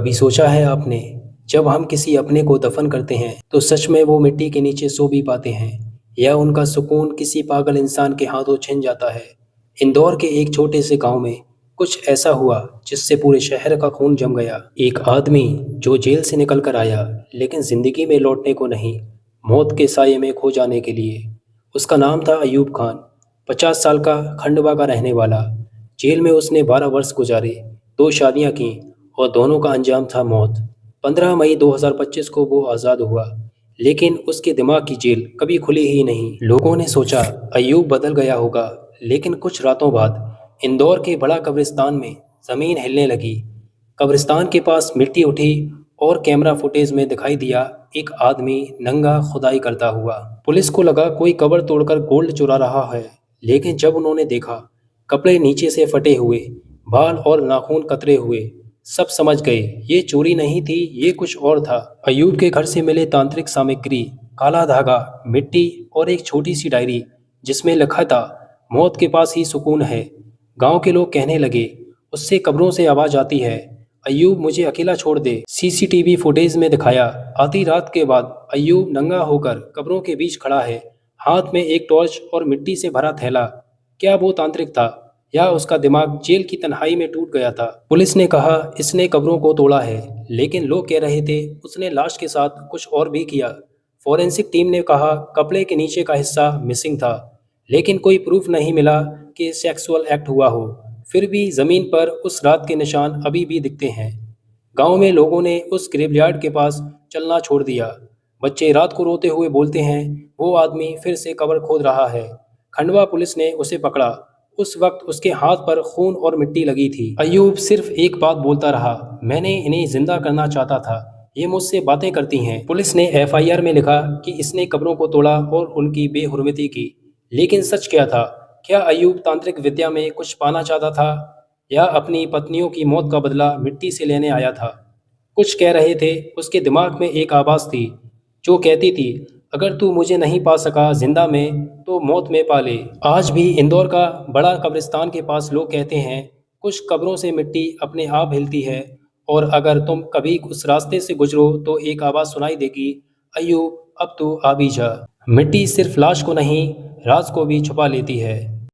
कभी सोचा है आपने, जब हम किसी अपने को दफन करते हैं तो सच में वो मिट्टी के नीचे सो भी पाते हैं या उनका सुकून किसी पागल इंसान के हाथों छिन जाता है। इंदौर के एक छोटे से गांव में कुछ ऐसा हुआ जिससे पूरे शहर का खून जम गया। एक आदमी जो जेल से निकल कर आया लेकिन जिंदगी में लौटने को नहीं, मौत के साये में खो जाने के लिए। उसका नाम था अयूब खान। 50 साल का, खंडवा का रहने वाला। जेल में उसने 12 वर्ष गुजारे, 2 शादियां की और दोनों का अंजाम था मौत। 15 मई 2025 को वो आज़ाद हुआ, लेकिन उसके दिमाग की जेल कभी खुली ही नहीं। लोगों ने सोचा अयूब बदल गया होगा, लेकिन कुछ रातों बाद इंदौर के बड़ा कब्रिस्तान में ज़मीन हिलने लगी। कब्रिस्तान के पास मिट्टी उठी और कैमरा फुटेज में दिखाई दिया एक आदमी नंगा खुदाई करता हुआ। पुलिस को लगा कोई कब्र तोड़कर गोल्ड चुरा रहा है, लेकिन जब उन्होंने देखा कपड़े नीचे से फटे हुए, बाल और नाखून कतरे हुए, सब समझ गए ये चोरी नहीं थी, ये कुछ और था। अयूब के घर से मिले तांत्रिक सामग्री, काला धागा, मिट्टी और एक छोटी सी डायरी जिसमें लिखा था मौत के पास ही सुकून है। गांव के लोग कहने लगे उससे कब्रों से आवाज आती है, अयूब मुझे अकेला छोड़ दे। सीसीटीवी फुटेज में दिखाया आधी रात के बाद अयूब नंगा होकर कब्रों के बीच खड़ा है, हाथ में एक टॉर्च और मिट्टी से भरा थैला। क्या वो तांत्रिक था या उसका दिमाग जेल की तन्हाई में टूट गया था? पुलिस ने कहा इसने कब्रों को तोड़ा है, लेकिन लोग कह रहे थे उसने लाश के साथ कुछ और भी किया। फोरेंसिक टीम ने कहा कपड़े के नीचे का हिस्सा मिसिंग था, लेकिन कोई प्रूफ नहीं मिला कि सेक्सुअल एक्ट हुआ हो। फिर भी जमीन पर उस रात के निशान अभी भी दिखते हैं। गांव में लोगों ने उस ग्रेवयार्ड के पास चलना छोड़ दिया। बच्चे रात को रोते हुए बोलते हैं वो आदमी फिर से कब्र खोद रहा है। खंडवा पुलिस ने उसे पकड़ा। उस वक्त उसके हाथ पर खून और मिट्टी लगी थी। अयूब सिर्फ एक बात बोलता रहा, मैंने इन्हें जिंदा करना चाहता था, ये मुझसे बातें करती हैं। पुलिस ने एफआईआर में लिखा कि इसने कब्रों को तोड़ा और उनकी बेहुरमती की। लेकिन सच क्या था? क्या अयूब तांत्रिक विद्या में कुछ पाना चाहता था या अपनी पत्नियों की मौत का बदला मिट्टी से लेने आया था? कुछ कह रहे थे उसके दिमाग में एक आवाज़ थी जो कहती थी अगर तू मुझे नहीं पा सका जिंदा में तो मौत में पा ले। आज भी इंदौर का बड़ा कब्रिस्तान के पास लोग कहते हैं कुछ कब्रों से मिट्टी अपने आप हिलती है और अगर तुम कभी उस रास्ते से गुजरो तो एक आवाज़ सुनाई देगी, अयूब अब तू आ भी जा। मिट्टी सिर्फ लाश को नहीं, राज को भी छुपा लेती है।